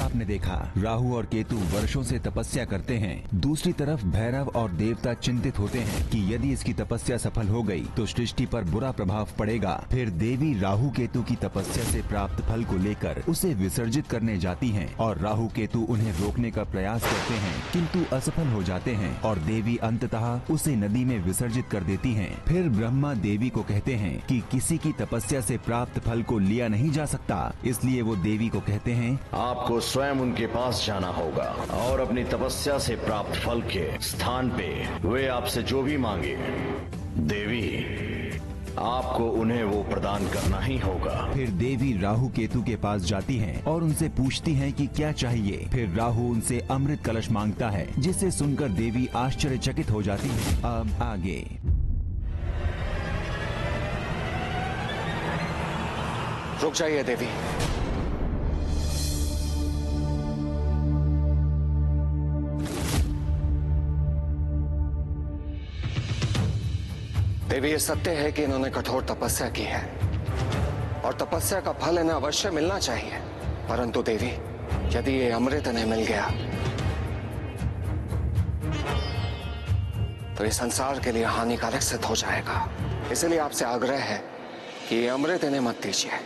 आपने देखा राहु और केतु वर्षों से तपस्या करते हैं। दूसरी तरफ भैरव और देवता चिंतित होते हैं कि यदि इसकी तपस्या सफल हो गई तो सृष्टि पर बुरा प्रभाव पड़ेगा। फिर देवी राहु केतु की तपस्या से प्राप्त फल को लेकर उसे विसर्जित करने जाती हैं और राहु केतु उन्हें रोकने का प्रयास करते हैं, किंतु असफल हो जाते हैं और देवी अंततः उसे नदी में विसर्जित कर देती हैं। फिर ब्रह्मा देवी को कहते हैं कि किसी की तपस्या से प्राप्त फल को लिया नहीं जा सकता, इसलिए वो देवी को कहते हैं, आपको स्वयं उनके पास जाना होगा और अपनी तपस्या से प्राप्त फल के स्थान पे वे आपसे जो भी मांगे, देवी आपको उन्हें वो प्रदान करना ही होगा। फिर देवी राहु केतु के पास जाती हैं और उनसे पूछती हैं कि क्या चाहिए। फिर राहु उनसे अमृत कलश मांगता है, जिसे सुनकर देवी आश्चर्यचकित हो जाती है। अब आगे रुक जाइए देवी। देवी, ये सत्य है कि इन्होंने कठोर तपस्या की है और तपस्या का फल इन्हें अवश्य मिलना चाहिए, परंतु देवी, यदि ये अमृत इन्हें मिल गया तो ये संसार के लिए हानिकारक सिद्ध हो जाएगा। इसलिए आपसे आग्रह है कि ये अमृत इन्हें मत दीजिए।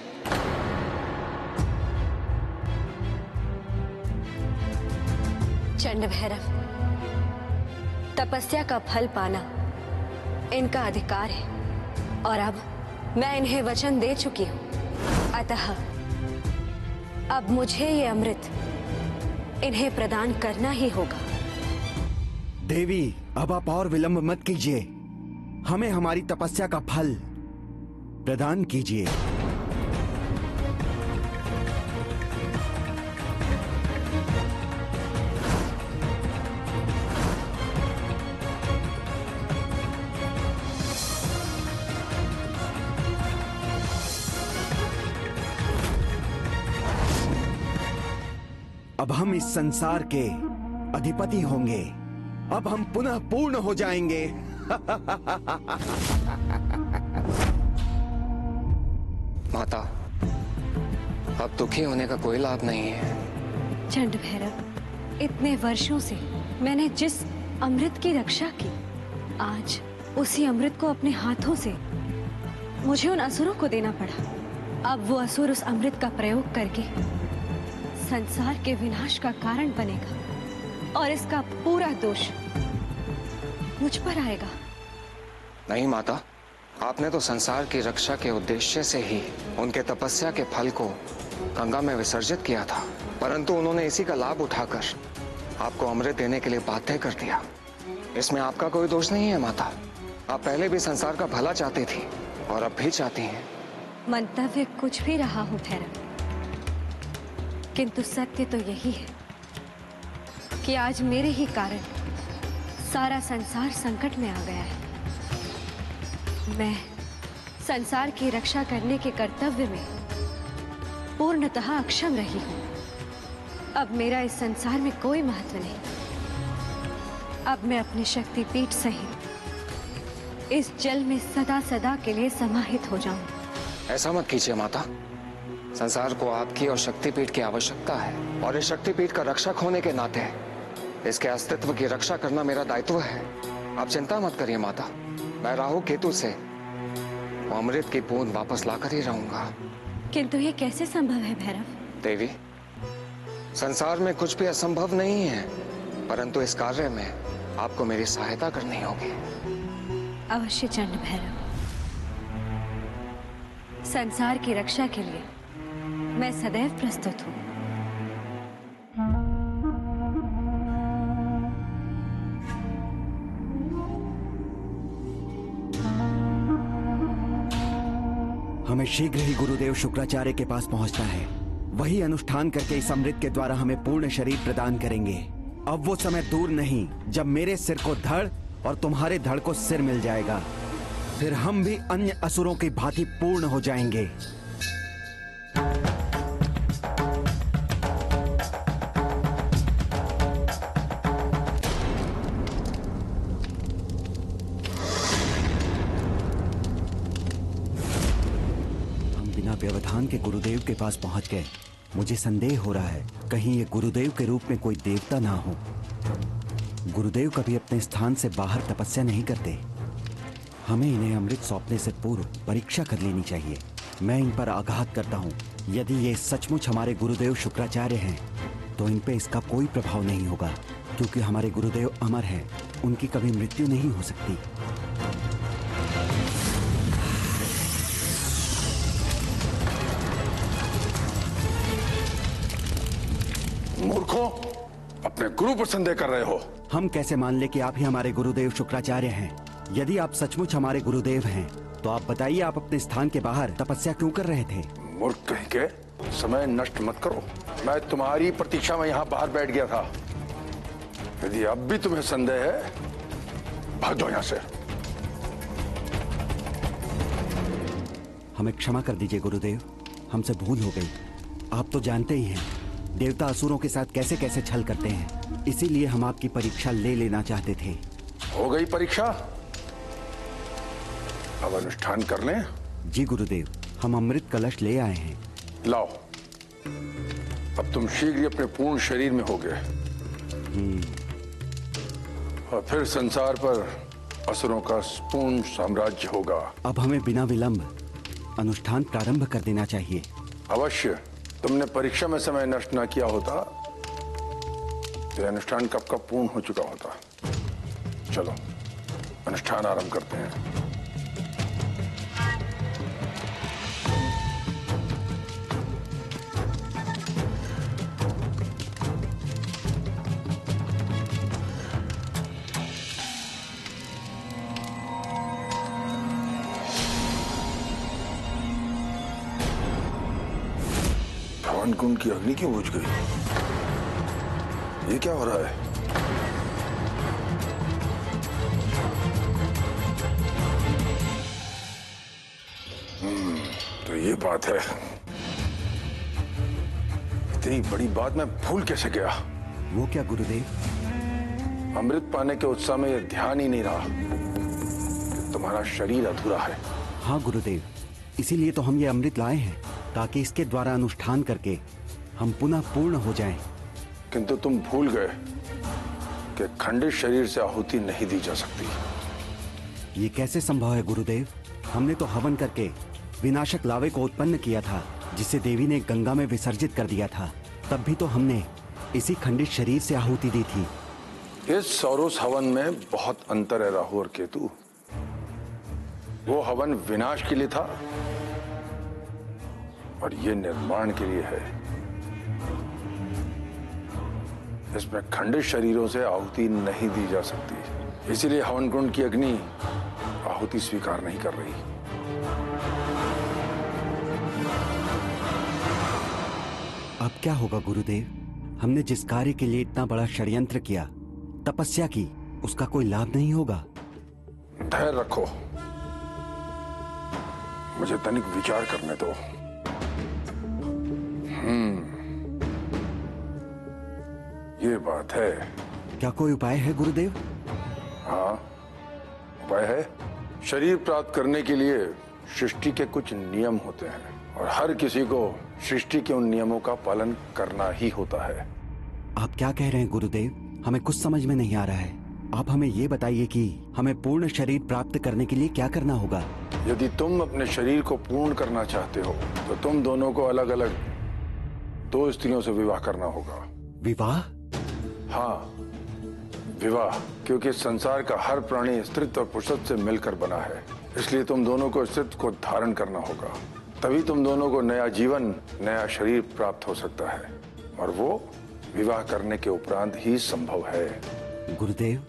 चंड भैरव, तपस्या का फल पाना इनका अधिकार है और अब मैं इन्हें वचन दे चुकी हूं, अतः अब मुझे ये अमृत इन्हें प्रदान करना ही होगा। देवी, अब आप और विलंब मत कीजिए, हमें हमारी तपस्या का फल प्रदान कीजिए। अब हम इस संसार के अधिपति होंगे। अब हम पुनः पूर्ण हो जाएंगे। माता, अब दुखी होने का कोई लाभ नहीं है। चंड भैरव, इतने वर्षों से मैंने जिस अमृत की रक्षा की, आज उसी अमृत को अपने हाथों से मुझे उन असुरों को देना पड़ा। अब वो असुर उस अमृत का प्रयोग करके संसार के विनाश का कारण बनेगा और इसका पूरा दोष मुझ पर आएगा। नहीं माता, आपने तो संसार की रक्षा के उद्देश्य से ही उनके तपस्या के फल को गंगा में विसर्जित किया था, परंतु उन्होंने इसी का लाभ उठाकर आपको अमृत देने के लिए बाध्य कर दिया। इसमें आपका कोई दोष नहीं है माता। आप पहले भी संसार का भला चाहती थी और अब भी चाहती हैं। मंतव्य कुछ भी रहा हो भैरव, किंतु सत्य तो यही है कि आज मेरे ही कारण सारा संसार संकट में आ गया है। मैं संसार की रक्षा करने के कर्तव्य में पूर्णतः अक्षम रही हूं। अब मेरा इस संसार में कोई महत्व नहीं। अब मैं अपनी शक्तिपीठ सहित इस जल में सदा सदा के लिए समाहित हो जाऊं। ऐसा मत कीजिए माता। संसार को आपकी और शक्तिपीठ की आवश्यकता है और इस शक्तिपीठ का रक्षक होने के नाते इसके अस्तित्व की रक्षा करना मेरा दायित्व है। आप चिंता मत करिए माता, मैं राहु केतु से वो अमृत की बूंद वापस लाकर ही रहूंगा। किंतु ये कैसे संभव है भैरव? देवी, संसार में कुछ भी असंभव नहीं है, परंतु इस कार्य में आपको मेरी सहायता करनी होगी। अवश्य चंड भैरव, संसार की रक्षा के लिए मैं सदैव प्रस्तुत हूं। हमें शीघ्र ही गुरुदेव शुक्राचार्य के पास पहुंचना है। वही अनुष्ठान करके इस अमृत के द्वारा हमें पूर्ण शरीर प्रदान करेंगे। अब वो समय दूर नहीं जब मेरे सिर को धड़ और तुम्हारे धड़ को सिर मिल जाएगा। फिर हम भी अन्य असुरों की भांति पूर्ण हो जाएंगे। हम बिना व्यवधान के गुरुदेव के पास पहुंच गए। मुझे संदेह हो रहा है कहीं ये गुरुदेव के रूप में कोई देवता ना हो। गुरुदेव कभी अपने स्थान से बाहर तपस्या नहीं करते। हमें इन्हें अमृत सौंपने से पूर्व परीक्षा कर लेनी चाहिए। मैं इन पर आघात करता हूँ। यदि ये सचमुच हमारे गुरुदेव शुक्राचार्य हैं तो इन पे इसका कोई प्रभाव नहीं होगा, क्योंकि हमारे गुरुदेव अमर हैं, उनकी कभी मृत्यु नहीं हो सकती। मूर्खों, अपने गुरु पर संदेह कर रहे हो। हम कैसे मान ले कि आप ही हमारे गुरुदेव शुक्राचार्य हैं? यदि आप सचमुच हमारे गुरुदेव हैं तो आप बताइए, आप अपने स्थान के बाहर तपस्या क्यों कर रहे थे? मूर्ख कहीं के, समय नष्ट मत करो। मैं तुम्हारी प्रतीक्षा में यहाँ बाहर बैठ गया था। यदि अब भी तुम्हें संदेह है, भाग जाओ यहाँ से। हमें क्षमा कर दीजिए गुरुदेव, हमसे भूल हो गई। आप तो जानते ही हैं देवता असुरों के साथ कैसे कैसे छल करते हैं, इसीलिए हम आपकी परीक्षा ले लेना चाहते थे। हो गई परीक्षा, अब अनुष्ठान कर लें। जी गुरुदेव, हम अमृत कलश ले आए हैं। लाओ, अब तुम शीघ्र ही अपने पूर्ण शरीर में होगे और फिर संसार पर असुरों का पूर्ण साम्राज्य होगा। अब हमें बिना विलंब अनुष्ठान प्रारंभ कर देना चाहिए। अवश्य। तुमने परीक्षा में समय नष्ट न किया होता तो अनुष्ठान कब का पूर्ण हो चुका होता। चलो अनुष्ठान आरंभ करते हैं। हवन कुंड की अग्नि क्यों बुझ गई? ये क्या हो रहा है? तो ये बात है। इतनी बड़ी बात मैं भूल कैसे गया? वो क्या गुरुदेव? अमृत पाने के उत्साह में यह ध्यान ही नहीं रहा कि तुम्हारा शरीर अधूरा है। हाँ गुरुदेव, इसीलिए तो हम ये अमृत लाए हैं, ताकि इसके द्वारा अनुष्ठान करके हम पुनः पूर्ण हो जाएं। किंतु तुम भूल गए कि खंडित शरीर से आहुति नहीं दी जा सकती। ये कैसे संभव है गुरुदेव? हमने तो हवन करके विनाशक लावे को उत्पन्न किया था, जिसे देवी ने गंगा में विसर्जित कर दिया था। तब भी तो हमने इसी खंडित शरीर से आहुति दी थी। इस सौरस हवन में बहुत अंतर है राहु और केतु। वो हवन विनाश के लिए था और ये निर्माण के लिए है। इसमें खंडित शरीरों से आहुति नहीं दी जा सकती, इसीलिए हवन कुंड की अग्नि आहुति स्वीकार नहीं कर रही। अब क्या होगा गुरुदेव? हमने जिस कार्य के लिए इतना बड़ा षड्यंत्र किया, तपस्या की, उसका कोई लाभ नहीं होगा। धैर्य रखो, मुझे तनिक विचार करने दो। ये बात है। क्या कोई उपाय है गुरुदेव? हाँ, उपाय है। शरीर प्राप्त करने के लिए सृष्टि के कुछ नियम होते हैं और हर किसी को सृष्टि के उन नियमों का पालन करना ही होता है। आप क्या कह रहे हैं गुरुदेव? हमें कुछ समझ में नहीं आ रहा है। आप हमें ये बताइए कि हमें पूर्ण शरीर प्राप्त करने के लिए क्या करना होगा? यदि तुम अपने शरीर को पूर्ण करना चाहते हो तो तुम दोनों को अलग अलग 2 स्त्रियों से विवाह करना होगा। विवाह? हाँ, विवाह, क्योंकि संसार का हर प्राणी स्त्रीत्व और पुरुषत्व से मिलकर बना है। इसलिए तुम दोनों को स्त्रीत्व को धारण करना होगा, तभी तुम दोनों को नया जीवन, नया शरीर प्राप्त हो सकता है, और वो विवाह करने के उपरांत ही संभव है। गुरुदेव,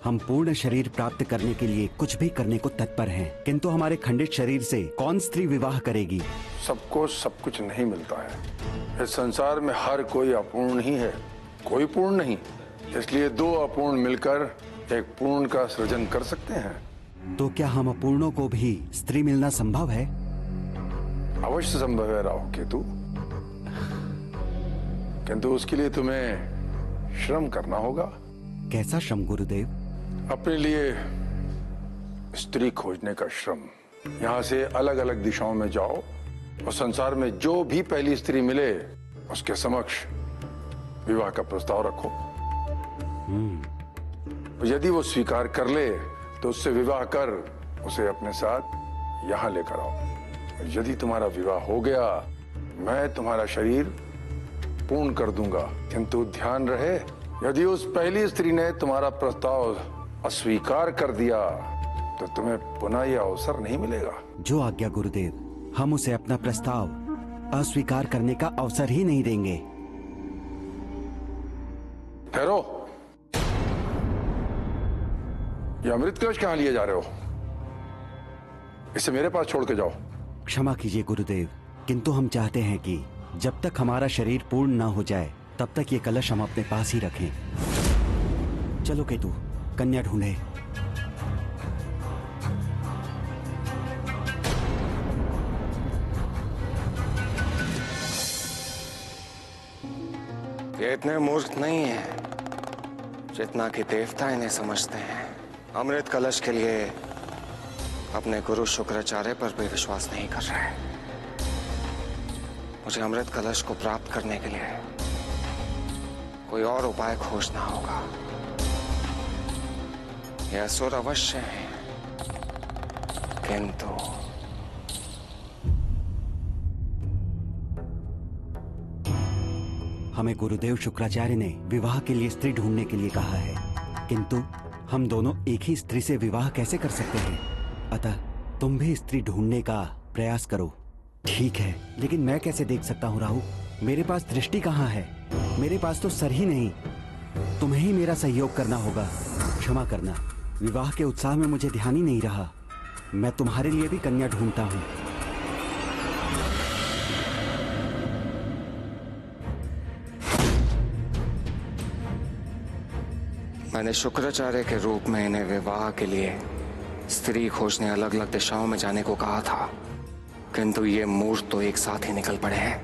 हम पूर्ण शरीर प्राप्त करने के लिए कुछ भी करने को तत्पर हैं, किंतु हमारे खंडित शरीर से कौन स्त्री विवाह करेगी? सबको सब कुछ नहीं मिलता है। इस संसार में हर कोई अपूर्ण ही है, कोई पूर्ण नहीं। इसलिए 2 अपूर्ण मिलकर एक पूर्ण का सृजन कर सकते हैं। तो क्या हम अपूर्णों को भी स्त्री मिलना संभव है? अवश्य संभव है राहु केतु, किंतु उसके लिए तुम्हें श्रम करना होगा। कैसा श्रम गुरुदेव? अपने लिए स्त्री खोजने का श्रम। यहाँ से अलग अलग दिशाओं में जाओ और संसार में जो भी पहली स्त्री मिले उसके समक्ष विवाह का प्रस्ताव रखो। यदि वो स्वीकार कर ले तो उससे विवाह कर उसे अपने साथ यहां लेकर आओ। यदि तुम्हारा विवाह हो गया, मैं तुम्हारा शरीर पूर्ण कर दूंगा। किंतु ध्यान रहे, यदि उस पहली स्त्री ने तुम्हारा प्रस्ताव अस्वीकार कर दिया तो तुम्हें पुनः यह अवसर नहीं मिलेगा। जो आज्ञा गुरुदेव, हम उसे अपना प्रस्ताव अस्वीकार करने का अवसर ही नहीं देंगे। ठहरो, ये अमृत कलश कहां लिए जा रहे हो? इसे मेरे पास छोड़ के जाओ। क्षमा कीजिए गुरुदेव, किंतु हम चाहते हैं कि जब तक हमारा शरीर पूर्ण ना हो जाए तब तक ये कलश हम अपने पास ही रखें। चलो केतु, कन्या ढूंढे। ये इतने मूर्ख नहीं है जितना कि देवता इन्हें समझते हैं। अमृत कलश के लिए अपने गुरु शुक्राचार्य पर भी विश्वास नहीं कर रहे। मुझे अमृत कलश को प्राप्त करने के लिए कोई और उपाय खोजना होगा। ये असुर अवश्य है, किंतु हमें गुरुदेव शुक्राचार्य ने विवाह के लिए स्त्री ढूंढने के लिए कहा है, किंतु हम दोनों एक ही स्त्री से विवाह कैसे कर सकते हैं? अतः तुम भी स्त्री ढूंढने का प्रयास करो। ठीक है, लेकिन मैं कैसे देख सकता हूँ राहु? मेरे पास दृष्टि कहाँ है? मेरे पास तो सर ही नहीं। तुम्हें ही मेरा सहयोग करना होगा। क्षमा करना, विवाह के उत्साह में मुझे ध्यान ही नहीं रहा। मैं तुम्हारे लिए भी कन्या ढूंढता हूँ। मैंने शुक्राचार्य के रूप में इन्हें विवाह के लिए स्त्री खोजने अलग अलग दिशाओं में जाने को कहा था, किंतु ये मूर्ख तो एक साथ ही निकल पड़े हैं।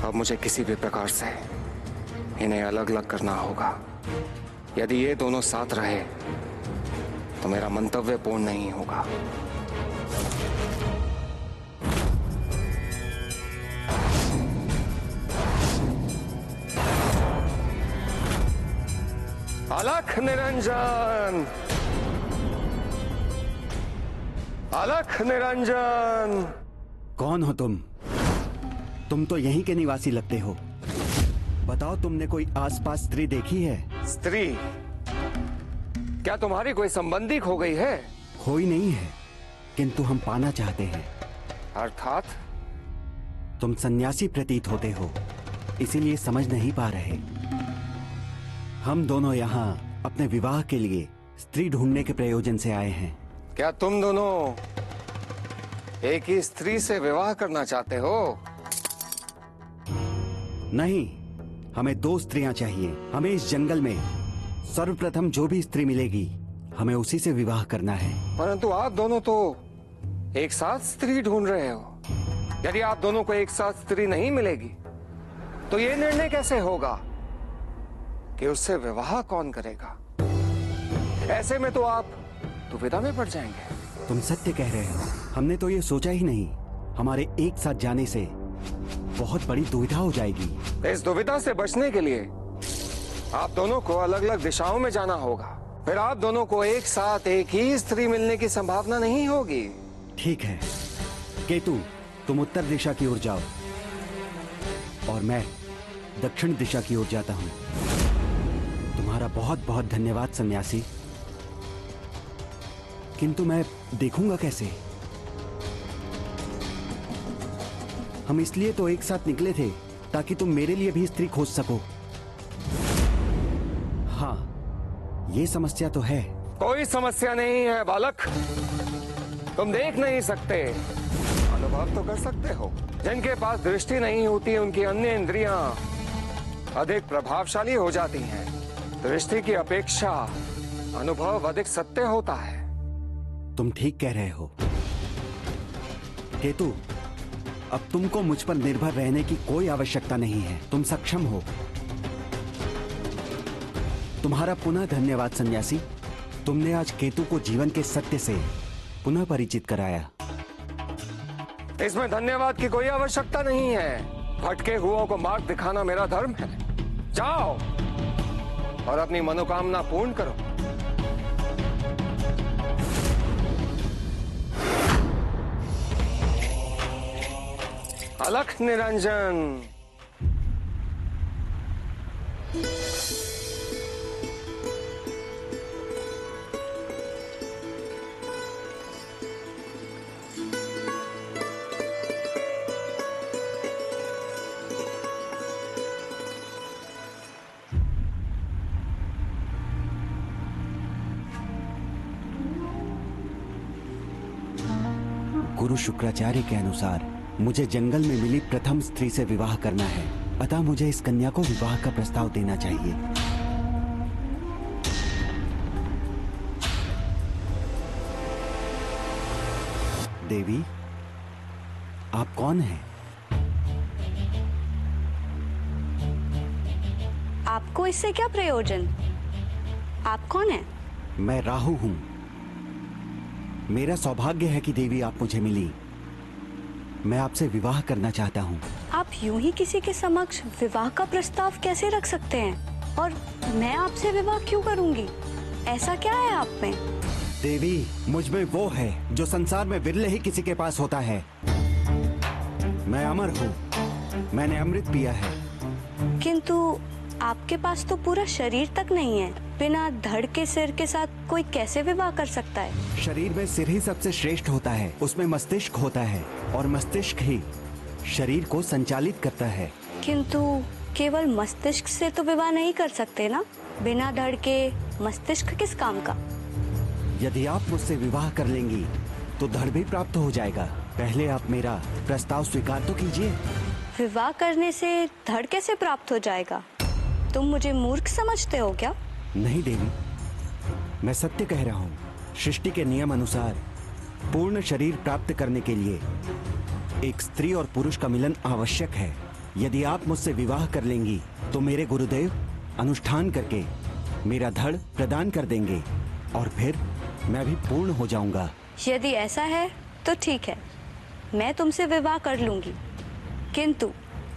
अब मुझे किसी भी प्रकार से इन्हें अलग अलग करना होगा। यदि ये दोनों साथ रहे तो मेरा मंतव्य पूर्ण नहीं होगा। अलख निरंजन, अलख निरंजन। कौन हो तुम? तुम तो यहीं के निवासी लगते हो। बताओ, तुमने कोई आसपास स्त्री देखी है? स्त्री? क्या तुम्हारी कोई संबंधी खो गई है? कोई नहीं है, किंतु हम पाना चाहते हैं। अर्थात? तुम सन्यासी प्रतीत होते हो, इसीलिए समझ नहीं पा रहे। हम दोनों यहाँ अपने विवाह के लिए स्त्री ढूंढने के प्रयोजन से आए हैं। क्या तुम दोनों एक ही स्त्री से विवाह करना चाहते हो? नहीं, हमें दो स्त्रियां चाहिए। हमें इस जंगल में सर्वप्रथम जो भी स्त्री मिलेगी, हमें उसी से विवाह करना है। परंतु आप दोनों तो एक साथ स्त्री ढूंढ रहे हो। यदि आप दोनों को एक साथ स्त्री नहीं मिलेगी तो ये निर्णय कैसे होगा कि उससे विवाह कौन करेगा? ऐसे में तो आप दुविधा में पड़ जाएंगे। तुम सत्य कह रहे हो, हमने तो ये सोचा ही नहीं। हमारे एक साथ जाने से बहुत बड़ी दुविधा हो जाएगी। इस दुविधा से बचने के लिए आप दोनों को अलग अलग दिशाओं में जाना होगा। फिर आप दोनों को एक साथ एक ही स्त्री मिलने की संभावना नहीं होगी। ठीक है केतु, तुम उत्तर दिशा की ओर जाओ और मैं दक्षिण दिशा की ओर जाता हूं। तुम्हारा बहुत बहुत धन्यवाद सन्यासी, किंतु मैं देखूंगा कैसे? हम इसलिए तो एक साथ निकले थे ताकि तुम मेरे लिए भी स्त्री खोज सको। हाँ, ये समस्या तो है। कोई समस्या नहीं है बालक। तुम देख नहीं सकते, अनुभव तो कर सकते हो। जिनके पास दृष्टि नहीं होती, उनकी अन्य इंद्रियां अधिक प्रभावशाली हो जाती हैं। दृष्टि की अपेक्षा अनुभव अधिक सत्य होता है। तुम ठीक कह रहे हो केतु। अब तुमको मुझ पर निर्भर रहने की कोई आवश्यकता नहीं है। तुम सक्षम हो। तुम्हारा पुनः धन्यवाद सन्यासी। तुमने आज केतु को जीवन के सत्य से पुनः परिचित कराया। इसमें धन्यवाद की कोई आवश्यकता नहीं है। भटके हुओं को मार्ग दिखाना मेरा धर्म है। जाओ और अपनी मनोकामना पूर्ण करो। अलख निरंजन। गुरु शुक्राचार्य के अनुसार मुझे जंगल में मिली प्रथम स्त्री से विवाह करना है, अतः मुझे इस कन्या को विवाह का प्रस्ताव देना चाहिए। देवी, आप कौन हैं? आपको इससे क्या प्रयोजन? आप कौन हैं? मैं राहु हूं। मेरा सौभाग्य है कि देवी आप मुझे मिली। मैं आपसे विवाह करना चाहता हूँ। आप यूं ही किसी के समक्ष विवाह का प्रस्ताव कैसे रख सकते हैं? और मैं आपसे विवाह क्यों करूंगी? ऐसा क्या है आप में? देवी, मुझ में वो है जो संसार में विरले ही किसी के पास होता है। मैं अमर हूँ, मैंने अमृत पिया है। किंतु आपके पास तो पूरा शरीर तक नहीं है। बिना धड़ के सिर के साथ कोई कैसे विवाह कर सकता है? शरीर में सिर ही सबसे श्रेष्ठ होता है, उसमें मस्तिष्क होता है और मस्तिष्क ही शरीर को संचालित करता है। किंतु केवल मस्तिष्क से तो विवाह नहीं कर सकते ना? बिना धड़ के मस्तिष्क किस काम का? यदि आप मुझसे विवाह कर लेंगी तो धड़ भी प्राप्त हो जाएगा। पहले आप मेरा प्रस्ताव स्वीकार तो कीजिए। विवाह करने से धड़ कैसे प्राप्त हो जाएगा? तुम मुझे मूर्ख समझते हो क्या? नहीं देवी, मैं सत्य कह रहा हूँ। सृष्टि के नियम अनुसार पूर्ण शरीर प्राप्त करने के लिए एक स्त्री और पुरुष का मिलन आवश्यक है। यदि आप मुझसे विवाह कर लेंगी तो मेरे गुरुदेव अनुष्ठान करके मेरा धड़ प्रदान कर देंगे और फिर मैं भी पूर्ण हो जाऊंगा। यदि ऐसा है तो ठीक है, मैं तुमसे विवाह कर लूंगी। किंतु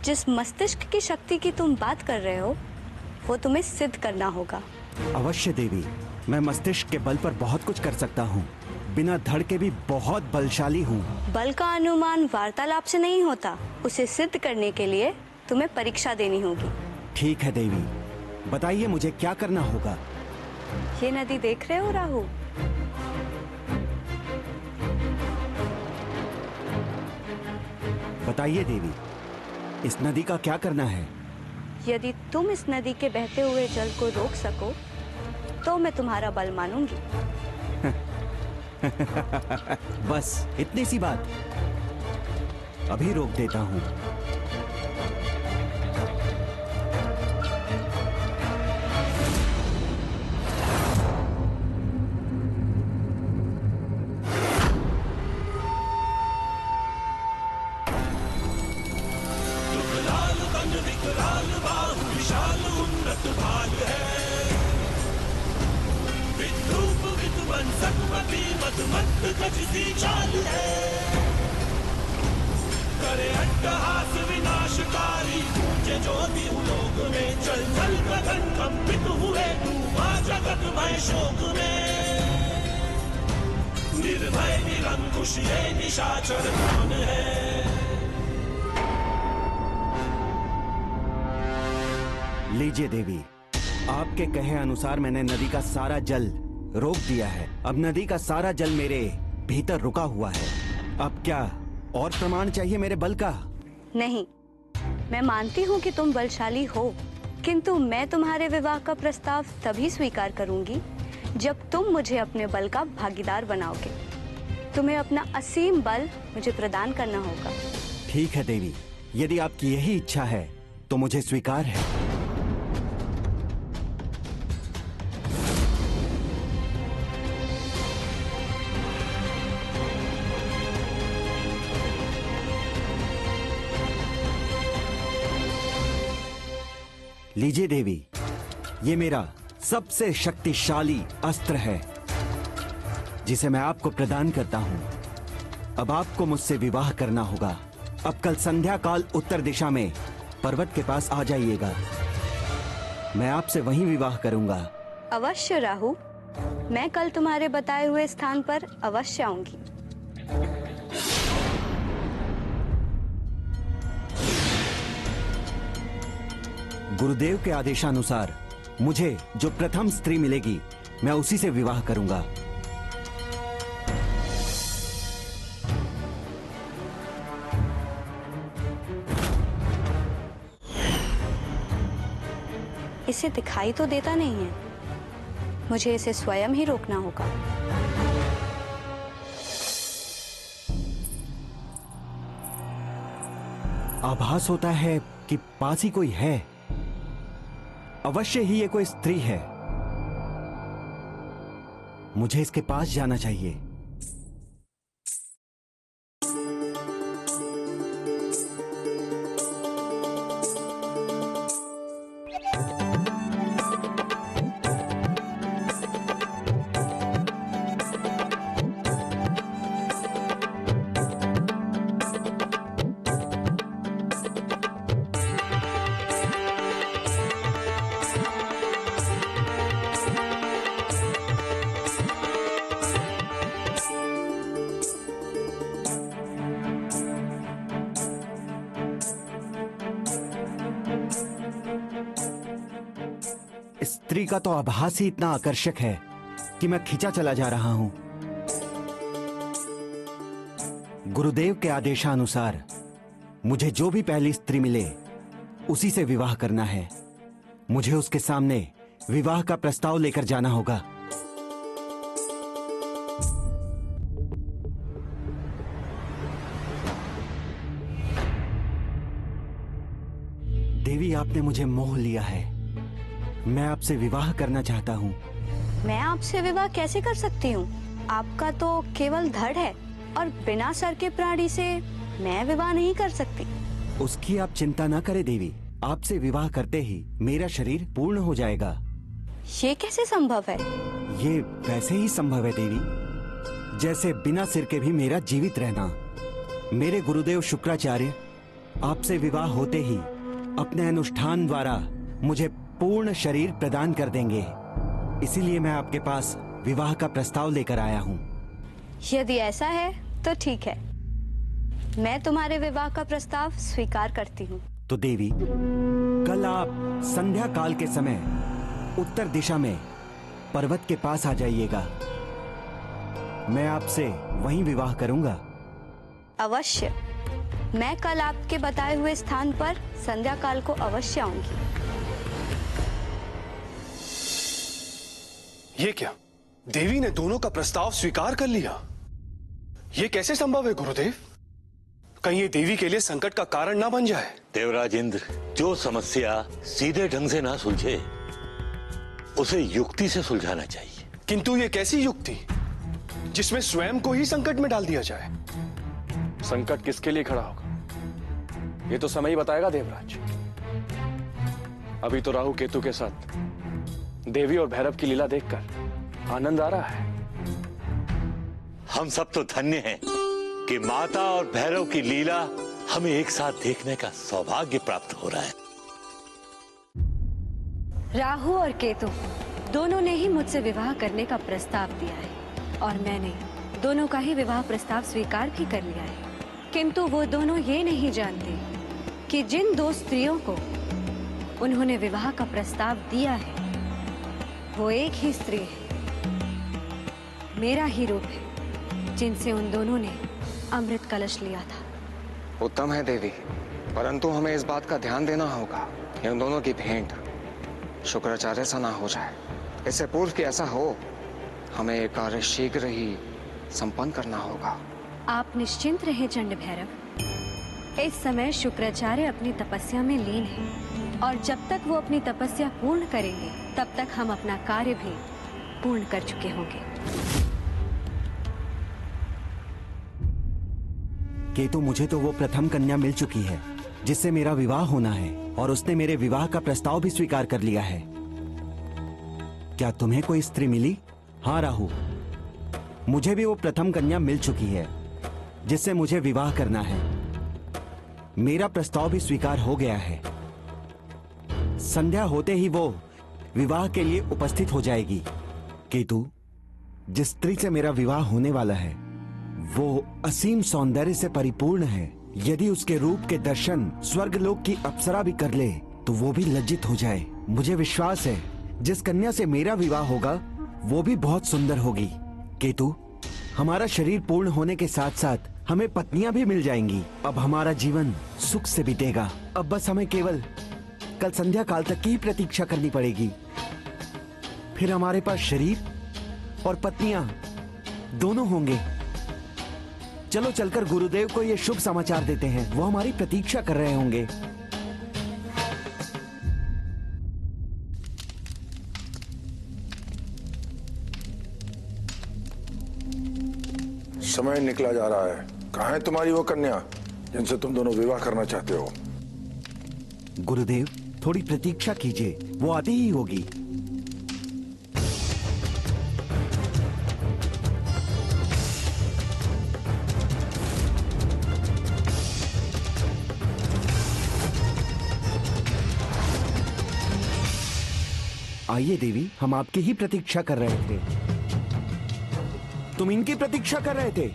जिस मस्तिष्क की शक्ति की तुम बात कर रहे हो वो तुम्हें सिद्ध करना होगा। अवश्य देवी, मैं मस्तिष्क के बल पर बहुत कुछ कर सकता हूँ। बिना धड़ के भी बहुत बलशाली हूँ। बल का अनुमान वार्तालाप से नहीं होता। उसे सिद्ध करने के लिए तुम्हें परीक्षा देनी होगी। ठीक है देवी, बताइए मुझे क्या करना होगा। ये नदी देख रहे हो राहु? बताइए देवी, इस नदी का क्या करना है? यदि तुम इस नदी के बहते हुए जल को रोक सको तो मैं तुम्हारा बल मानूंगी। बस इतनी सी बात, अभी रोक देता हूँ। करे अट्टहास विनाशकारी, जो भी लोक में चल चल गगन कंपित हुए, डूबा जगत भय शोक में। निर्भय निरंकुश ये निशाचर कौन है? लीजिए देवी, आपके कहे अनुसार मैंने नदी का सारा जल रोक दिया है। अब नदी का सारा जल मेरे भीतर रुका हुआ है। अब क्या और प्रमाण चाहिए मेरे बल का? नहीं, मैं मानती हूँ कि तुम बलशाली हो, किंतु मैं तुम्हारे विवाह का प्रस्ताव तभी स्वीकार करूंगी जब तुम मुझे अपने बल का भागीदार बनाओगे। तुम्हें अपना असीम बल मुझे प्रदान करना होगा। ठीक है देवी, यदि आपकी यही इच्छा है तो मुझे स्वीकार है। लीजिए देवी, ये मेरा सबसे शक्तिशाली अस्त्र है जिसे मैं आपको प्रदान करता हूं। अब आपको मुझसे विवाह करना होगा। अब कल संध्या काल उत्तर दिशा में पर्वत के पास आ जाइएगा। मैं आपसे वहीं विवाह करूंगा। अवश्य राहु, मैं कल तुम्हारे बताए हुए स्थान पर अवश्य आऊंगी। गुरुदेव के आदेशानुसार मुझे जो प्रथम स्त्री मिलेगी मैं उसी से विवाह करूंगा। इसे दिखाई तो देता नहीं है, मुझे इसे स्वयं ही रोकना होगा। आभास होता है कि पास ही कोई है। अवश्य ही ये कोई स्त्री है। मुझे इसके पास जाना चाहिए। स्त्री का तो आभास ही इतना आकर्षक है कि मैं खिंचा चला जा रहा हूं। गुरुदेव के आदेशानुसार मुझे जो भी पहली स्त्री मिले उसी से विवाह करना है। मुझे उसके सामने विवाह का प्रस्ताव लेकर जाना होगा। देवी, आपने मुझे मोह लिया है। मैं आपसे विवाह करना चाहता हूँ। मैं आपसे विवाह कैसे कर सकती हूँ? आपका तो केवल धड़ है और बिना सर के प्राणी से मैं विवाह नहीं कर सकती। उसकी आप चिंता न करें देवी। आपसे विवाह करते ही मेरा शरीर पूर्ण हो जाएगा। ये कैसे संभव है? ये वैसे ही संभव है देवी, जैसे बिना सिर के भी मेरा जीवित रहना। मेरे गुरुदेव शुक्राचार्य आपसे विवाह होते ही अपने अनुष्ठान द्वारा मुझे पूर्ण शरीर प्रदान कर देंगे। इसीलिए मैं आपके पास विवाह का प्रस्ताव लेकर आया हूँ। यदि ऐसा है तो ठीक है, मैं तुम्हारे विवाह का प्रस्ताव स्वीकार करती हूँ। तो देवी, कल आप संध्या काल के समय उत्तर दिशा में पर्वत के पास आ जाइएगा। मैं आपसे वहीं विवाह करूंगा। अवश्य, मैं कल आपके बताए हुए स्थान पर संध्या काल को अवश्य आऊंगी। ये क्या? देवी ने दोनों का प्रस्ताव स्वीकार कर लिया। ये कैसे संभव है गुरुदेव? कहीं ये देवी के लिए संकट का कारण ना बन जाए। देवराज इंद्र, जो समस्या सीधे ढंग से ना सुलझे उसे युक्ति से सुलझाना चाहिए। किंतु ये कैसी युक्ति जिसमें स्वयं को ही संकट में डाल दिया जाए? संकट किसके लिए खड़ा होगा ये तो समय ही बताएगा देवराज। अभी तो राहु केतु के साथ देवी और भैरव की लीला देखकर आनंद आ रहा है। हम सब तो धन्य हैं कि माता और भैरव की लीला हमें एक साथ देखने का सौभाग्य प्राप्त हो रहा है। राहु और केतु दोनों ने ही मुझसे विवाह करने का प्रस्ताव दिया है और मैंने दोनों का ही विवाह प्रस्ताव स्वीकार भी कर लिया है। किंतु वो दोनों ये नहीं जानते कि जिन दो स्त्रियों को उन्होंने विवाह का प्रस्ताव दिया है वो एक ही स्त्री है, मेरा ही रूप है, जिनसे उन दोनों ने अमृत कलश लिया था। उत्तम है देवी, परंतु हमें इस बात का ध्यान देना होगा कि उन दोनों की भेंट शुक्राचार्य से ना हो जाए। इससे पूर्व कि ऐसा हो, हमें ये कार्य शीघ्र ही संपन्न करना होगा। आप निश्चिंत रहे चंड भैरव। इस समय शुक्राचार्य अपनी तपस्या में लीन हैं और जब तक वो अपनी तपस्या पूर्ण करेंगे तब तक हम अपना कार्य भी पूर्ण कर चुके होंगे। केतु, मुझे तो वो प्रथम कन्या मिल चुकी है जिससे मेरा विवाह होना है और उसने मेरे विवाह का प्रस्ताव भी स्वीकार कर लिया है। क्या तुम्हें कोई स्त्री मिली? हाँ राहु, मुझे भी वो प्रथम कन्या मिल चुकी है जिससे मुझे विवाह करना है। मेरा प्रस्ताव भी स्वीकार हो गया है। संध्या होते ही वो विवाह के लिए उपस्थित हो जाएगी। केतु, जिस स्त्री से मेरा विवाह होने वाला है वो असीम सौंदर्य से परिपूर्ण है। यदि उसके रूप के दर्शन स्वर्गलोक की अप्सरा भी कर ले तो वो भी लज्जित हो जाए। मुझे विश्वास है जिस कन्या से मेरा विवाह होगा वो भी बहुत सुंदर होगी। केतु, हमारा शरीर पूर्ण होने के साथ साथ हमें पत्नियां भी मिल जाएंगी। अब हमारा जीवन सुख से बीतेगा। अब बस हमें केवल कल संध्या काल तक की प्रतीक्षा करनी पड़ेगी। फिर हमारे पास शरीर और पत्नियां दोनों होंगे। चलो चलकर गुरुदेव को ये शुभ समाचार देते हैं, वो हमारी प्रतीक्षा कर रहे होंगे। समय निकला जा रहा है। कहाँ है तुम्हारी वो कन्या जिनसे तुम दोनों विवाह करना चाहते हो? गुरुदेव, थोड़ी प्रतीक्षा कीजिए, वो आती ही होगी। आइए देवी, हम आपकी ही प्रतीक्षा कर रहे थे। तुम इनकी प्रतीक्षा कर रहे थे?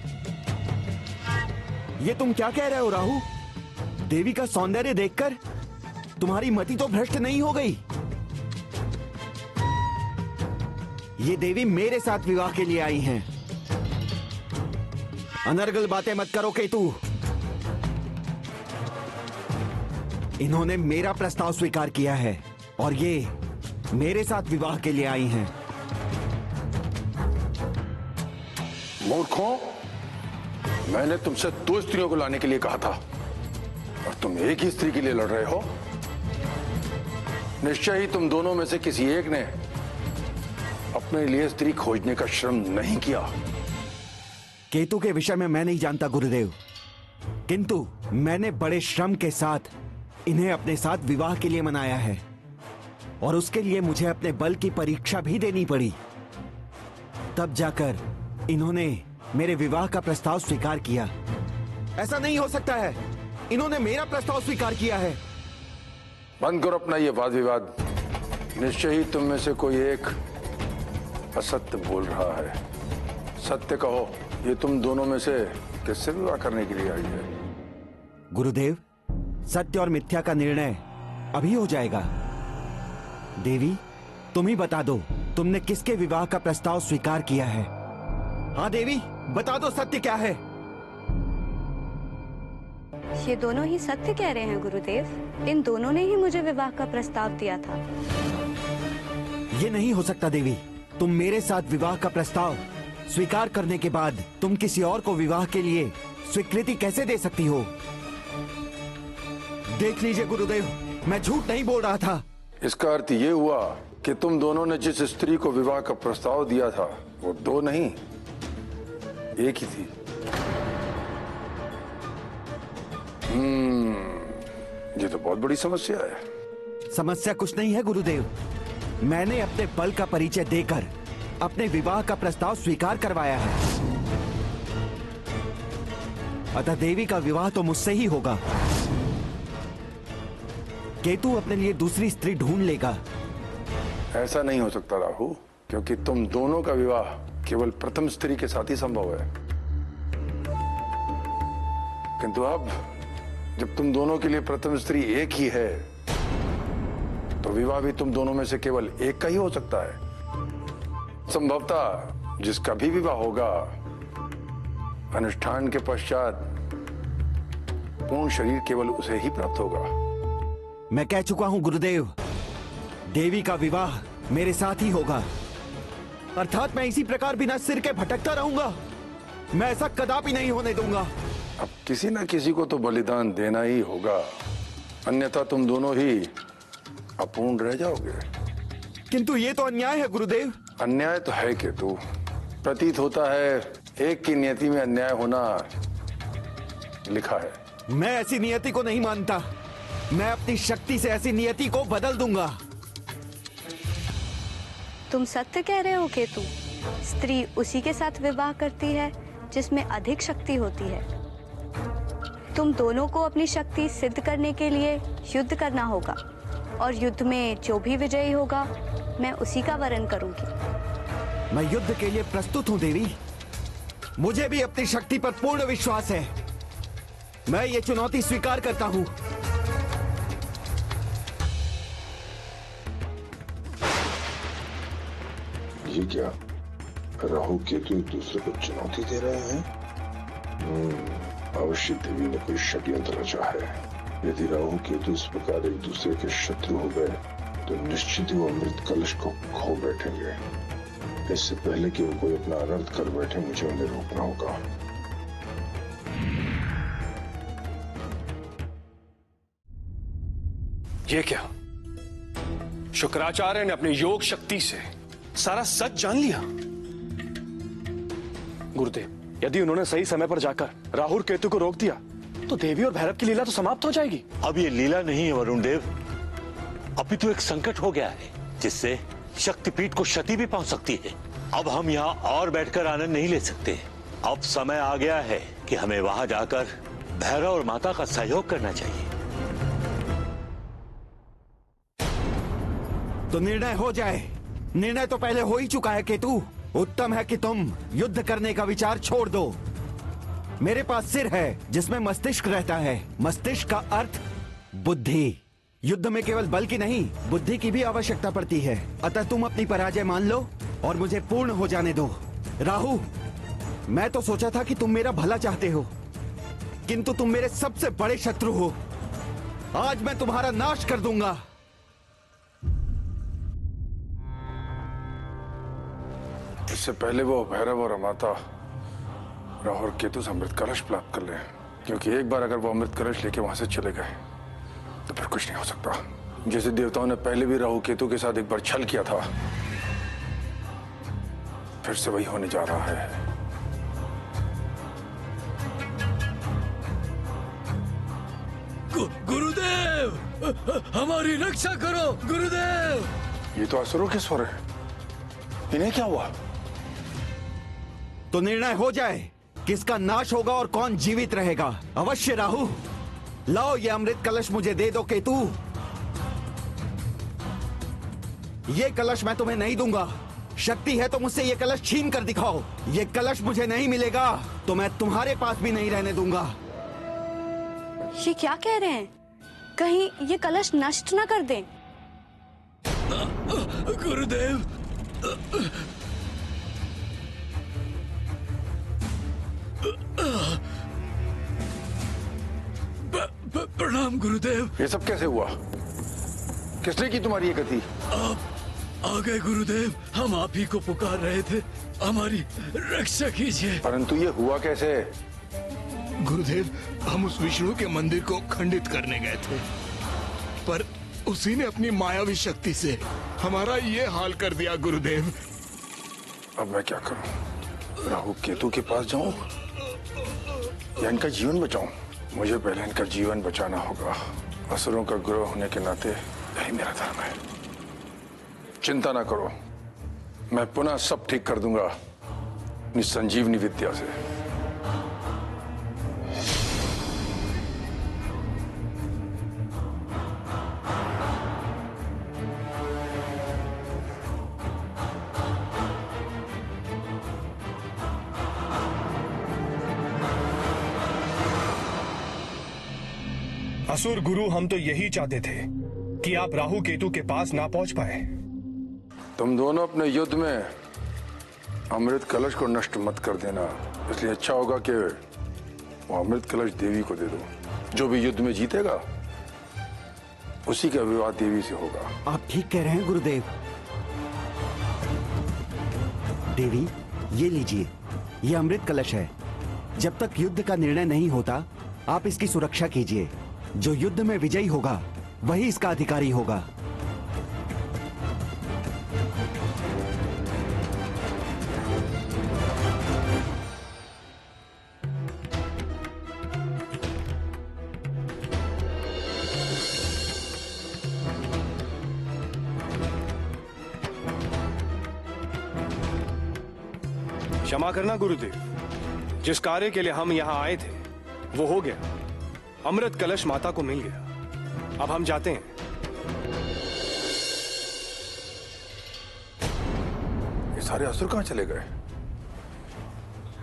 ये तुम क्या कह रहे हो राहु? देवी का सौंदर्य देखकर तुम्हारी मति तो भ्रष्ट नहीं हो गई? ये देवी मेरे साथ विवाह के लिए आई हैं। अनर्गल बातें मत करो केतु। इन्होंने मेरा प्रस्ताव स्वीकार किया है और ये मेरे साथ विवाह के लिए आई हैं। मूर्खों, मैंने तुमसे 2 स्त्रियों को लाने के लिए कहा था और तुम एक ही स्त्री के लिए लड़ रहे हो। निश्चय ही तुम दोनों में से किसी एक ने अपने लिए स्त्री खोजने का श्रम नहीं किया। केतु के विषय में मैं नहीं जानता गुरुदेव, किंतु मैंने बड़े श्रम के साथ इन्हें अपने साथ विवाह के लिए मनाया है और उसके लिए मुझे अपने बल की परीक्षा भी देनी पड़ी। तब जाकर इन्होंने मेरे विवाह का प्रस्ताव स्वीकार किया। ऐसा नहीं हो सकता है, इन्होंने मेरा प्रस्ताव स्वीकार किया है। बंद करो अपना ये वाद विवाद। निश्चय ही तुम में से कोई एक असत्य बोल रहा है। सत्य कहो, ये तुम दोनों में से किससे विवाह करने के लिए आई है? गुरुदेव, सत्य और मिथ्या का निर्णय अभी हो जाएगा। देवी, तुम ही बता दो, तुमने किसके विवाह का प्रस्ताव स्वीकार किया है? हाँ देवी, बता दो सत्य क्या है? ये दोनों ही सत्य कह रहे हैं गुरुदेव। इन दोनों ने ही मुझे विवाह का प्रस्ताव दिया था। ये नहीं हो सकता देवी। तुम मेरे साथ विवाह का प्रस्ताव स्वीकार करने के बाद तुम किसी और को विवाह के लिए स्वीकृति कैसे दे सकती हो? देख लीजिए गुरुदेव, मैं झूठ नहीं बोल रहा था। इसका अर्थ ये हुआ कि तुम दोनों ने जिस स्त्री को विवाह का प्रस्ताव दिया था वो 2 नहीं, एक ही थी। ये तो बहुत बड़ी समस्या है। समस्या कुछ नहीं है गुरुदेव। मैंने अपने बल का परिचय देकर अपने विवाह का प्रस्ताव स्वीकार करवाया है। अतः देवी का विवाह तो मुझसे ही होगा। केतु अपने लिए दूसरी स्त्री ढूंढ लेगा। ऐसा नहीं हो सकता राहु, क्योंकि तुम दोनों का विवाह केवल प्रथम स्त्री के साथ ही संभव है। किंतु अब जब तुम दोनों के लिए प्रथम स्त्री एक ही है तो विवाह भी तुम दोनों में से केवल एक का ही हो सकता है। संभवतः जिसका भी विवाह होगा अनुष्ठान के पश्चात पूर्ण शरीर केवल उसे ही प्राप्त होगा। मैं कह चुका हूं गुरुदेव, देवी का विवाह मेरे साथ ही होगा। अर्थात मैं इसी प्रकार बिना सिर के भटकता रहूंगा। मैं ऐसा कदापि नहीं होने दूंगा। अब किसी न किसी को तो बलिदान देना ही होगा, अन्यथा तुम दोनों ही अपूर्ण रह जाओगे। किंतु ये तो अन्याय है गुरुदेव। अन्याय तो है केतु। प्रतीत होता है एक की नियति में अन्याय होना लिखा है। मैं ऐसी नियति को नहीं मानता। मैं अपनी शक्ति से ऐसी नियति को बदल दूंगा। तुम सत्य कह रहे हो केतु। स्त्री उसी के साथ विवाह करती है जिसमें अधिक शक्ति होती है। तुम दोनों को अपनी शक्ति सिद्ध करने के लिए युद्ध करना होगा। और युद्ध में जो भी विजयी होगा मैं उसी का वरण करूंगी। मैं युद्ध के लिए प्रस्तुत हूं देवी। मुझे भी अपनी शक्ति पर पूर्ण विश्वास है। मैं ये चुनौती स्वीकार करता हूं। ये क्या, राहु केतु एक दूसरे को चुनौती दे रहे हैं? अवश्य देवी ने कोई षड्यंत्र रचा है। यदि राहु केतु इस प्रकार एक दूसरे के शत्रु हो गए तो निश्चित ही वो अमृत कलश को खो बैठेंगे। इससे पहले कि वो कोई अपना अनर्थ कर बैठे, मुझे उन्हें रोकना होगा। ये क्या, शुक्राचार्य ने अपनी योग शक्ति से सारा सच जान लिया? गुरुदेव, यदि उन्होंने सही समय पर जाकर राहु और केतु को रोक दिया तो देवी और भैरव की लीला तो समाप्त हो जाएगी। अब ये लीला नहीं है वरुण देव, अभी तो एक संकट हो गया है जिससे शक्तिपीठ को क्षति भी पहुंच सकती है। अब हम यहाँ और बैठकर आनंद नहीं ले सकते। अब समय आ गया है कि हमें वहां जाकर भैरव और माता का सहयोग करना चाहिए। तो निर्णय हो जाए। निर्णय तो पहले हो ही चुका है केतु। उत्तम है कि तुम युद्ध करने का विचार छोड़ दो। मेरे पास सिर है जिसमें मस्तिष्क रहता है। मस्तिष्क का अर्थ बुद्धि। युद्ध में केवल बल की नहीं, बुद्धि की भी आवश्यकता पड़ती है। अतः तुम अपनी पराजय मान लो और मुझे पूर्ण हो जाने दो। राहु, मैं तो सोचा था कि तुम मेरा भला चाहते हो, किंतु तुम मेरे सबसे बड़े शत्रु हो। आज मैं तुम्हारा नाश कर दूंगा। इससे पहले वो भैरव और माता राहु और केतु से अमृत कलश प्राप्त कर ले, क्योंकि एक बार अगर वो अमृत कलश लेके वहां से चले गए तो फिर कुछ नहीं हो सकता। जैसे देवताओं ने पहले भी राहु केतु के साथ एक बार छल किया था, फिर से वही होने जा रहा है। गुरुदेव, हमारी रक्षा करो गुरुदेव। ये तो असुरों के स्वर है, इन्हें क्या हुआ? तो निर्णय हो जाए, किसका नाश होगा और कौन जीवित रहेगा। अवश्य राहु, लाओ ये अमृत कलश मुझे दे दो। केतु, ये कलश मैं तुम्हें नहीं दूंगा। शक्ति है तो मुझसे ये कलश छीन कर दिखाओ। ये कलश मुझे नहीं मिलेगा तो मैं तुम्हारे पास भी नहीं रहने दूंगा। ये क्या कह रहे हैं? कहीं ये कलश नष्ट ना कर दें। गुरुदेव, प्रणाम गुरुदेव। ये सब कैसे हुआ? किसने की तुम्हारी ये गति? आप आ गए गुरुदेव, हम आप ही को पुकार रहे थे। हमारी रक्षा कीजिए। परंतु ये हुआ कैसे? गुरुदेव, हम उस विष्णु के मंदिर को खंडित करने गए थे, पर उसी ने अपनी मायावी शक्ति से हमारा ये हाल कर दिया गुरुदेव। अब मैं क्या करूं? राहु केतु के पास जाऊं या इनका जीवन बचाऊं? मुझे पहले इनका जीवन बचाना होगा। असुरों का गुरु होने के नाते यही मेरा धर्म है। चिंता ना करो, मैं पुनः सब ठीक कर दूंगा अपनी संजीवनी विद्या से। असुर गुरु, हम तो यही चाहते थे कि आप राहु केतु के पास ना पहुंच पाए। तुम दोनों अपने युद्ध में अमृत कलश को नष्ट मत कर देना। इसलिए अच्छा होगा कि वो अमृत कलश देवी को दे दो। जो भी युद्ध में जीतेगा उसी का विवाह देवी से होगा। आप ठीक कह रहे हैं गुरुदेव। देवी, ये लीजिए, ये अमृत कलश है। जब तक युद्ध का निर्णय नहीं होता आप इसकी सुरक्षा कीजिए। जो युद्ध में विजयी होगा वही इसका अधिकारी होगा। क्षमा करना गुरुदेव, जिस कार्य के लिए हम यहाँ आए थे वो हो गया। अमृत कलश माता को मिल गया। अब हम जाते हैं। सारे असुर कहां चले गए?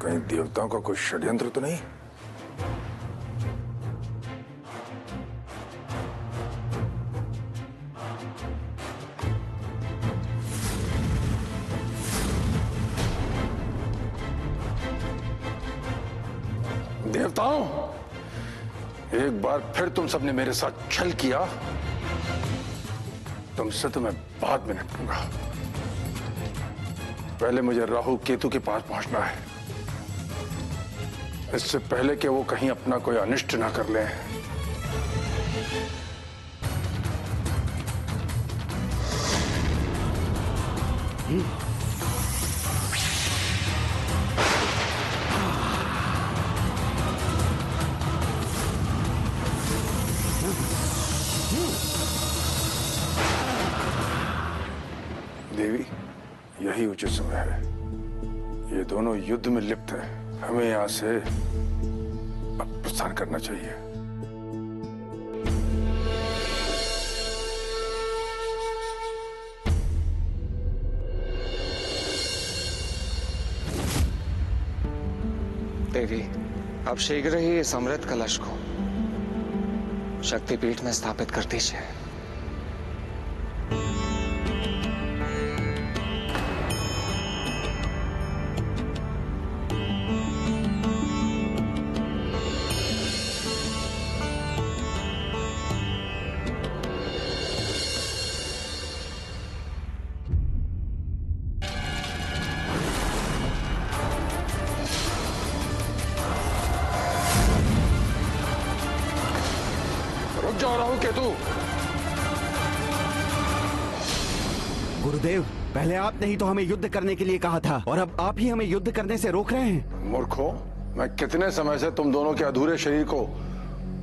कहीं देवताओं का कोई षड्यंत्र तो नहीं? देवताओं, एक बार फिर तुम सबने मेरे साथ छल किया। तुमसे तो मैं बाद में निपटूंगा। पहले मुझे राहु केतु के पास पहुंचना है, इससे पहले कि वो कहीं अपना कोई अनिष्ट ना कर लें। देवी, यही उचित समय है। ये दोनों युद्ध में लिप्त हैं। हमें यहां से अब प्रस्थान करना चाहिए। देवी, अब शीघ्र ही इस अमृत कलश को शक्तिपीठ में स्थापित कर दीजिए। गुरुदेव, पहले आपने ही तो हमें युद्ध करने के लिए कहा था और अब आप ही हमें युद्ध करने से रोक रहे हैं। मूर्खों, मैं कितने समय से तुम दोनों के अधूरे शरीर को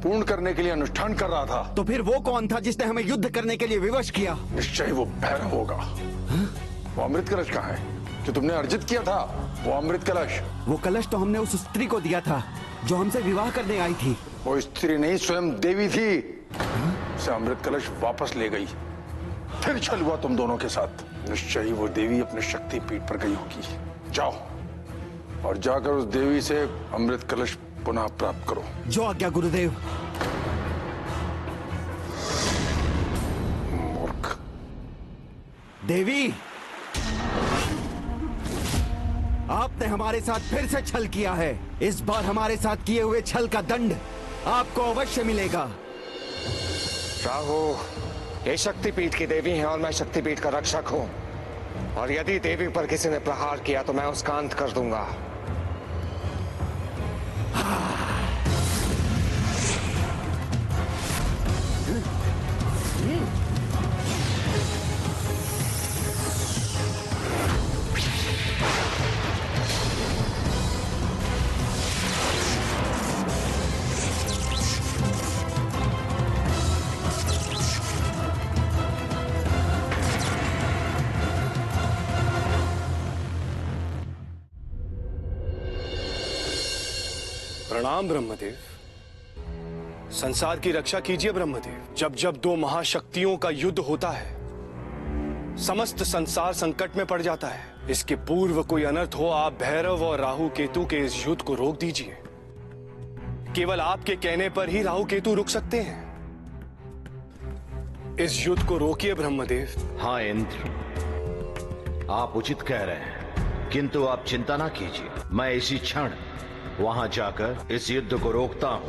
पूर्ण करने के लिए अनुष्ठान कर रहा था। तो फिर वो कौन था जिसने हमें युद्ध करने के लिए विवश किया? निश्चय वो भैरव होगा। वो अमृत कलश कहाँ है जो तुमने अर्जित किया था? वो अमृत कलश। वो कलश तो हमने उस स्त्री को दिया था जो हमसे विवाह करने आई थी। वो स्त्री नहीं, स्वयं देवी थी। उसे अमृत कलश वापस ले गई। फिर छल हुआ तुम दोनों के साथ। निश्चय ही वो देवी अपने शक्ति पीठ पर गई होगी। जाओ और जाकर उस देवी से अमृत कलश पुनः प्राप्त करो। जो आज्ञा गुरुदेव। मूर्ख। देवी, आपने हमारे साथ फिर से छल किया है। इस बार हमारे साथ किए हुए छल का दंड आपको अवश्य मिलेगा। राहु, ये शक्तिपीठ की देवी है और मैं शक्तिपीठ का रक्षक हूं, और यदि देवी पर किसी ने प्रहार किया तो मैं उसका अंत कर दूंगा। प्रणाम ब्रह्मदेव। संसार की रक्षा कीजिए ब्रह्मदेव। जब जब दो महाशक्तियों का युद्ध होता है, समस्त संसार संकट में पड़ जाता है। इसके पूर्व कोई अनर्थ हो, आप भैरव और राहु केतु के इस युद्ध को रोक दीजिए। केवल आपके कहने पर ही राहु केतु रुक सकते हैं। इस युद्ध को रोकिए ब्रह्मदेव। हाँ इंद्र, आप उचित कह रहे हैं, किंतु आप चिंता ना कीजिए। मैं इसी क्षण वहां जाकर इस युद्ध को रोकता हूं।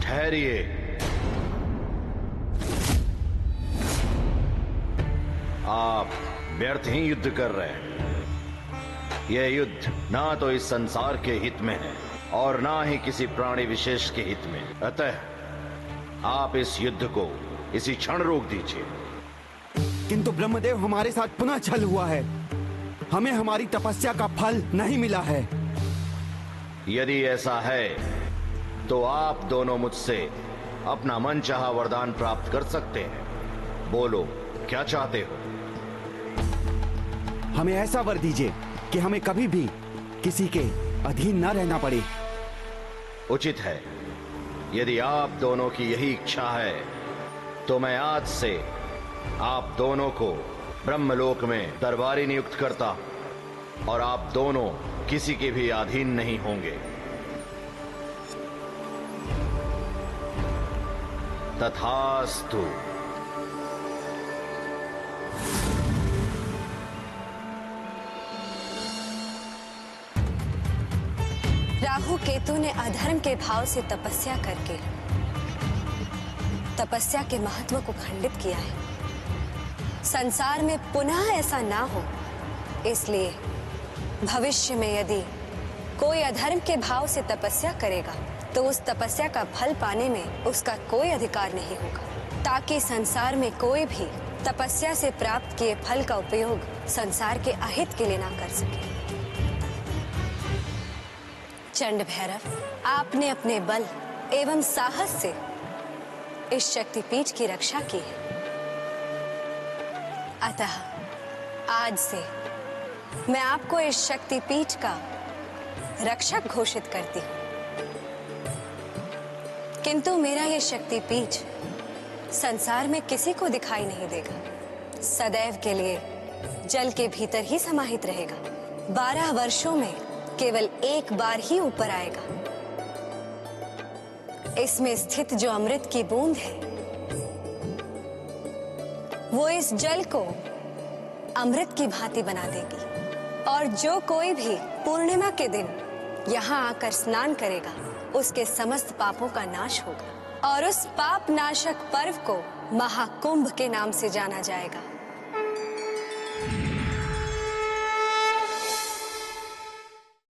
ठहरिए। आप व्यर्थ ही युद्ध कर रहे हैं। यह युद्ध ना तो इस संसार के हित में है और ना ही किसी प्राणी विशेष के हित में। अतः आप इस युद्ध को इसी क्षण रोक दीजिए। किंतु ब्रह्मदेव, हमारे साथ पुनः छल हुआ है। हमें हमारी तपस्या का फल नहीं मिला है। यदि ऐसा है तो आप दोनों मुझसे अपना मनचाहा वरदान प्राप्त कर सकते हैं। बोलो, क्या चाहते हो? हमें ऐसा वर दीजिए कि हमें कभी भी किसी के अधीन न रहना पड़े। उचित है। यदि आप दोनों की यही इच्छा है तो मैं आज से आप दोनों को ब्रह्मलोक में दरबारी नियुक्त करता और आप दोनों किसी के भी अधीन नहीं होंगे। तथास्तु। राहु केतु ने अधर्म के भाव से तपस्या करके तपस्या के महत्व को खंडित किया है। संसार में पुनः ऐसा ना हो, इसलिए भविष्य में यदि कोई अधर्म के भाव से तपस्या करेगा तो उस तपस्या का फल पाने में उसका कोई अधिकार नहीं होगा, ताकि संसार में कोई भी तपस्या से प्राप्त किए फल का उपयोग संसार के अहित के लिए ना कर सके। चंड भैरव, आपने अपने बल एवं साहस से इस शक्तिपीठ की रक्षा की है, अतः आज से मैं आपको इस शक्तिपीठ का रक्षक घोषित करती हूँ। किंतु मेरा ये शक्तिपीठ संसार में किसी को दिखाई नहीं देगा, सदैव के लिए जल के भीतर ही समाहित रहेगा। 12 वर्षों में केवल एक बार ही ऊपर आएगा। इसमें स्थित जो अमृत की बूंद है वो इस जल को अमृत की भांति बना देगी, और जो कोई भी पूर्णिमा के दिन यहाँ आकर स्नान करेगा उसके समस्त पापों का नाश होगा, और उस पाप नाशक पर्व को महाकुंभ के नाम से जाना जाएगा।